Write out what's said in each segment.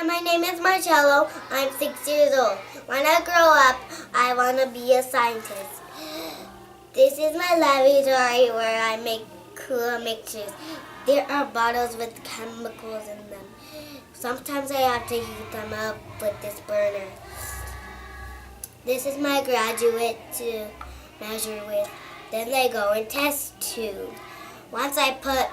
Hi, my name is Marcello. I'm 6 years old. When I grow up, I want to be a scientist. This is my laboratory where I make cool mixtures. There are bottles with chemicals in them. Sometimes I have to heat them up with this burner. This is my graduate to measure with. Then they go in test tube. Once I put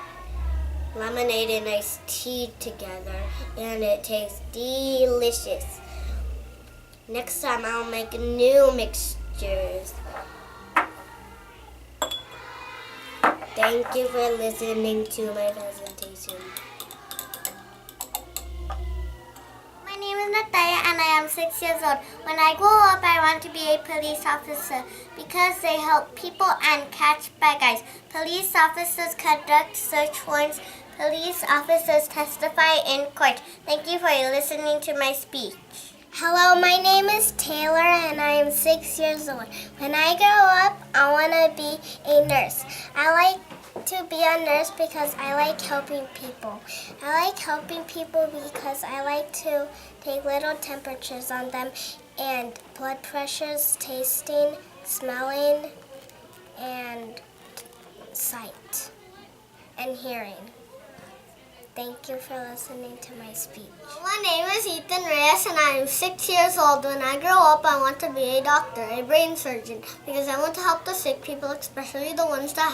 lemonade and iced tea together, and it tastes delicious. Next time I'll make new mixtures. Thank you for listening to my presentation. My name is Nataya and I am 6 years old. When I grow up, I want to be a police officer because they help people and catch bad guys. Police officers conduct search warrants. Police officers testify in court. Thank you for listening to my speech. Hello, my name is Taylor and I am 6 years old. When I grow up, I want to be a nurse. I like to be a nurse because I like helping people. I like helping people because I like to take little temperatures on them and blood pressures, tasting, smelling, and sight and hearing. Thank you for listening to my speech. My name is Ethan Reyes and I am 6 years old. When I grow up, I want to be a doctor, a brain surgeon, because I want to help the sick people, especially the ones that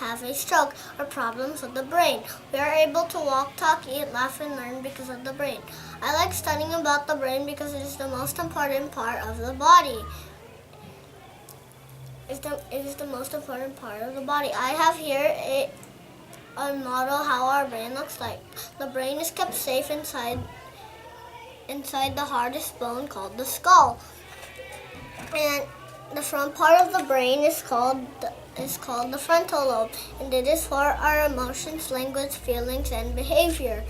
have a stroke or problems with the brain. We are able to walk, talk, eat, laugh, and learn because of the brain. I like studying about the brain because it is the most important part of the body. It is the most important part of the body. I have here a model how our brain looks like. The brain is kept safe inside the hardest bone called the skull. And the front part of the brain is called the frontal lobe, and it is for our emotions, language, feelings, and behavior.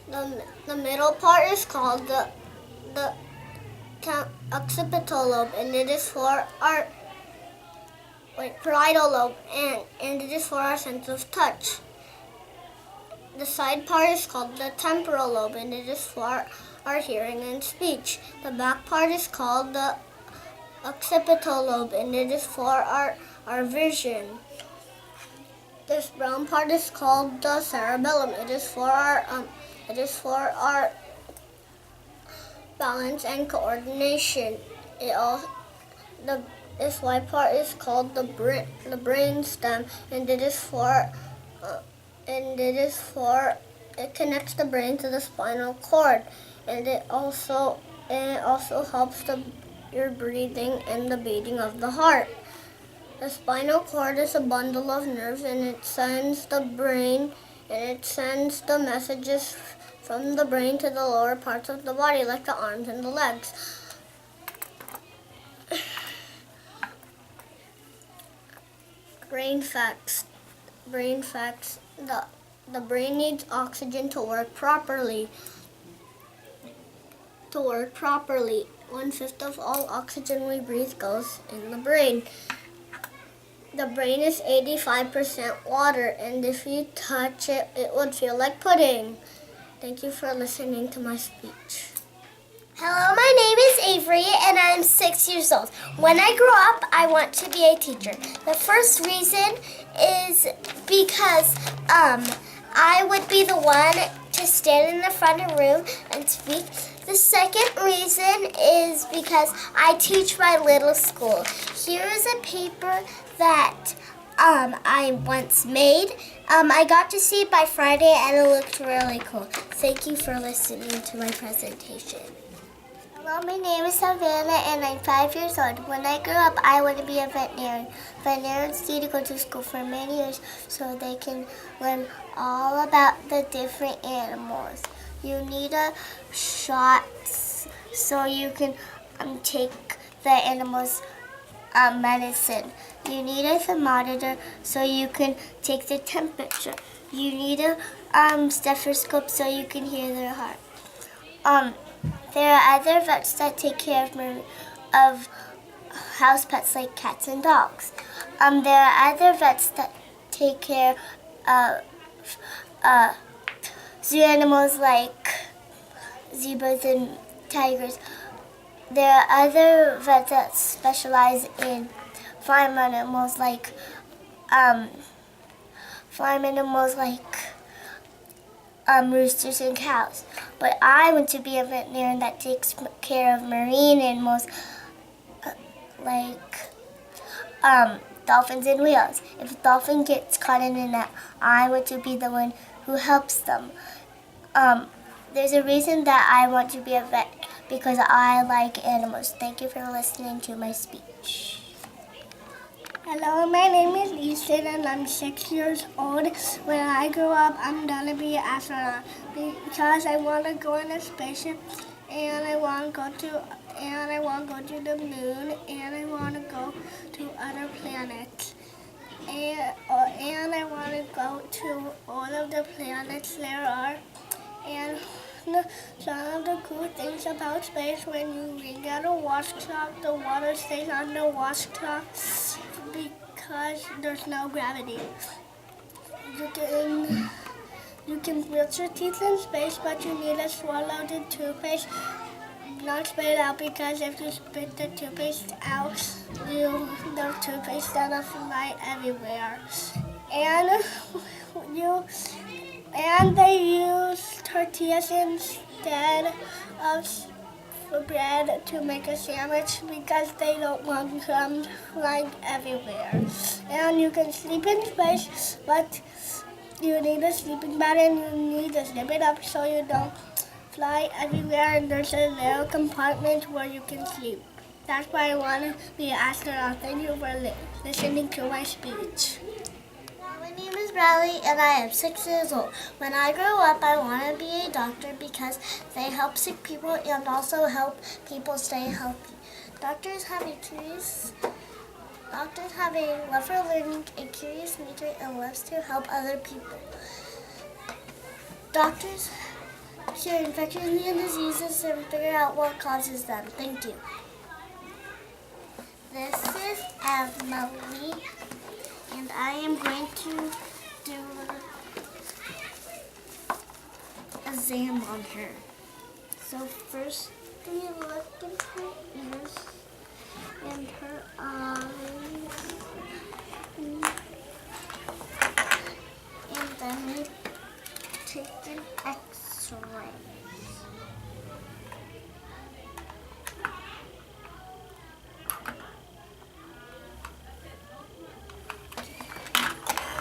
The middle part is called the occipital lobe, and it is for our parietal lobe, and it is for our sense of touch. The side part is called the temporal lobe, and it is for our hearing and speech. The back part is called the occipital lobe, and it is for our vision. This brown part is called the cerebellum. It is for our balance and coordination. This white part is called the brain stem, and it connects the brain to the spinal cord, and it also helps your breathing and the beating of the heart. The spinal cord is a bundle of nerves, and it sends the messages from the brain to the lower parts of the body, like the arms and the legs. Brain facts. The brain needs oxygen to work properly. 1/5 of all oxygen we breathe goes in the brain. The brain is 85% water, and if you touch it, it would feel like pudding. Thank you for listening to my speech. Hello, my name is Avery and I'm 6 years old. When I grow up, I want to be a teacher. The first reason is because I would be the one to stand in the front of the room and speak. The second reason is because I teach my little school. Here is a paper that I once made. I got to see it by Friday and it looked really cool. Thank you for listening to my presentation. Hello, my name is Savannah and I'm 5 years old. When I grow up, I want to be a veterinarian. Veterinarians need to go to school for many years so they can learn all about the different animals. You need a shot so you can take the animals' medicine. You need a thermometer so you can take the temperature. You need a stethoscope so you can hear their heart. There are other vets that take care of house pets like cats and dogs. There are other vets that take care of zoo animals like zebras and tigers. There are other vets that specialize in farm animals like roosters and cows. But I want to be a veterinarian that takes care of marine animals like dolphins and whales. If a dolphin gets caught in a net, I want to be the one who helps them. There's a reason that I want to be a vet, because I like animals. Thank you for listening to my speech. Hello, my name is Ethan and I'm 6 years old. When I grow up, I'm gonna be an astronaut because I want to go in a spaceship and I want to go to the moon and I want to go to other planets. And I want to go to all of the planets there are. And some of the cool things about space, when you ring out a wash clock, the water stays on the wash clock because there's no gravity. You can brush your teeth in space, but you need to swallow the toothpaste. Not spit it out, because if you spit the toothpaste out, the toothpaste is gonna fly everywhere. And they use tortillas instead of bread to make a sandwich because they don't want crumbs flying everywhere. And you can sleep in space, but you need a sleeping bag and you need to zip it up so you don't fly everywhere, and there's a little compartment where you can sleep. That's why I want to be an astronaut. Thank you for listening to my speech. My name is Bradley and I am 6 years old. When I grow up, I want to be a doctor because they help sick people and also help people stay healthy. Doctors have a love for learning, a curious nature, and loves to help other people. Doctors cure infections and diseases and figure out what causes them. Thank you. This is Emily, and I am going to do a exam on her. So first we look in her ears and her eyes, and then we take an X-ray.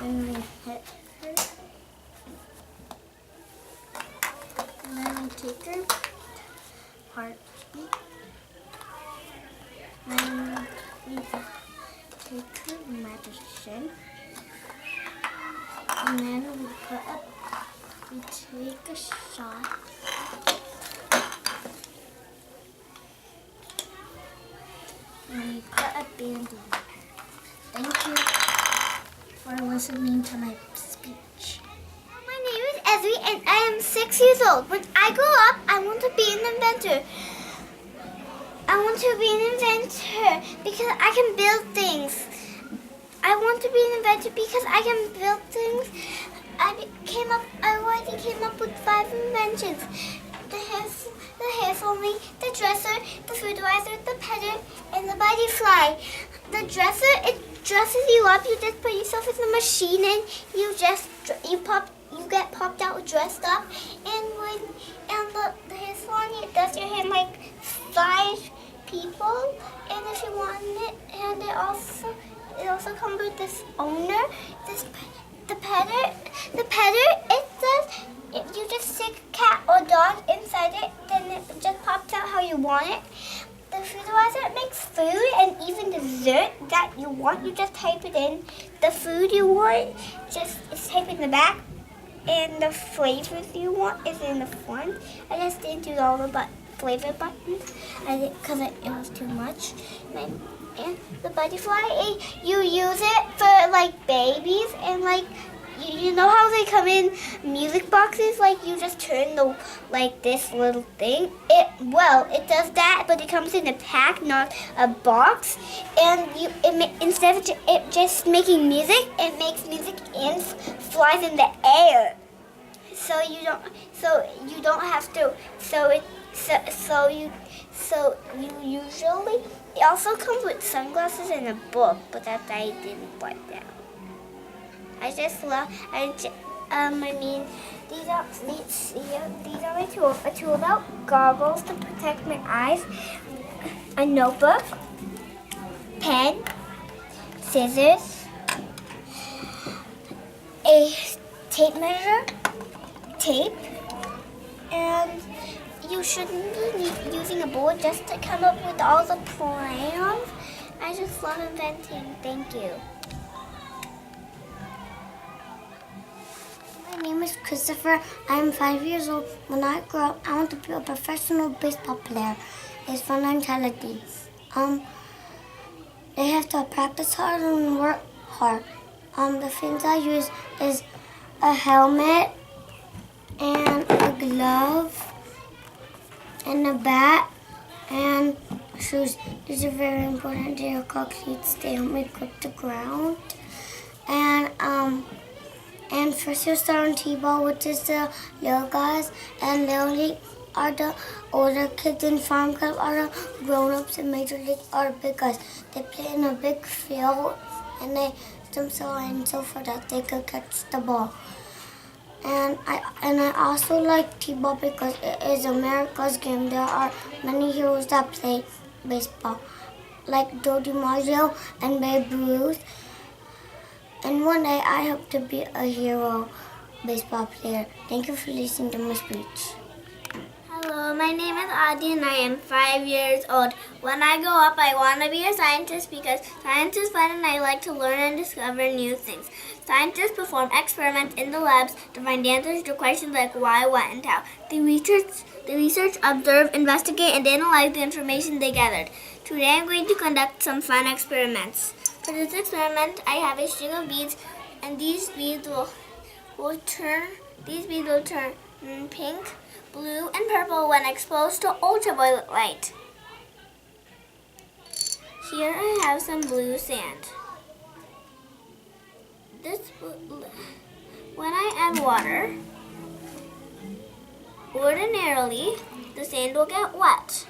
Then we hit her. And then we take her heartbeat. Then we take her medicine. And then we take a shot. And we put a band on her. Thank you for listening to my speech. My name is Ezri and I am 6 years old. When I grow up, I want to be an inventor. I want to be an inventor because I can build things. I want to be an inventor because I can build things. I already came up with 5 inventions. The hair foaming, the dresser, the fooderizer, the petter, and the mighty fly. The dresser, it dresses you up. You just put yourself in the machine and you get popped out dressed up. And the hair salon, it does your hair like 5 people. And if you want it, and it also comes with this owner, the petter, it says if you just stick a cat or dog inside it, then it just pops out how you want it. The fooderizer, it makes food and even dessert that you want. You just type it in. The food you want, it's type in the back. And the flavors you want is in the front. I just didn't do all the flavor buttons because it was too much. And the butterfly, you use it for like babies and like, you know how they come in music boxes? Like you just turn this little thing. It does that, but it comes in a pack, not a box. And instead of it just making music, it makes music and flies in the air. so you don't have to. So you usually. It also comes with sunglasses and a book, but that I didn't write down. I just love. These are my tools. A tool belt, goggles to protect my eyes, a notebook, pen, scissors, a tape measure, tape, and you shouldn't be using a board just to come up with all the plans. I just love inventing. Thank you. My name is Christopher. I'm 5 years old. When I grow up, I want to be a professional baseball player. It's fun and challenging. They have to practice hard and work hard. The things I use is a helmet and a glove and a bat and shoes. These are very important. They are called cleats. They help me grip the ground. And first you start on T-ball, which is the little guys, and little league are the older kids, and farm club are the grown-ups, and major league are the big guys. They play in a big field, and they jump so high and so far that they could catch the ball. And I also like T-ball because it is America's game. There are many heroes that play baseball, like Joe DiMaggio and Babe Ruth. And one day I hope to be a hero baseball player. Thank you for listening to my speech. Hello, my name is Adi and I am 5 years old. When I grow up, I want to be a scientist because science is fun and I like to learn and discover new things. Scientists perform experiments in the labs to find answers to questions like why, what, and how. They research, observe, investigate, and analyze the information they gathered. Today I'm going to conduct some fun experiments. For this experiment, I have a string of beads, and these beads will turn pink, blue, and purple when exposed to ultraviolet light. Here I have some blue sand. When I add water, ordinarily the sand will get wet,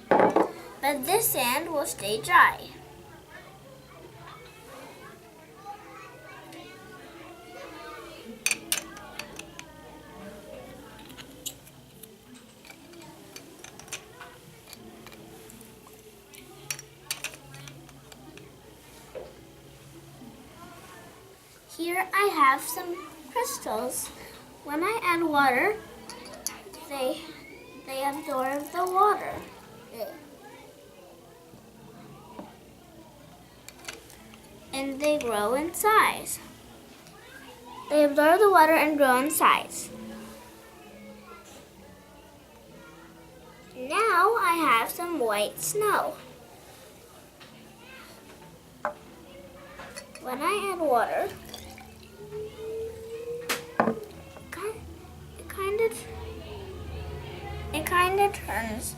but this sand will stay dry. Here I have some crystals. When I add water, they absorb the water. And they grow in size. They absorb the water and grow in size. Now I have some white snow. When I add water, it kind of turns.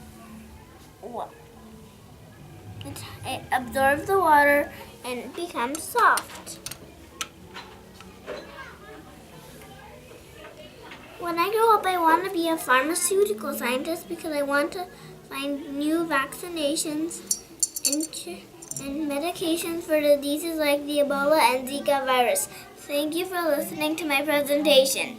It absorbs the water and it becomes soft. When I grow up, I want to be a pharmaceutical scientist because I want to find new vaccinations and medications for diseases like the Ebola and Zika virus. Thank you for listening to my presentation.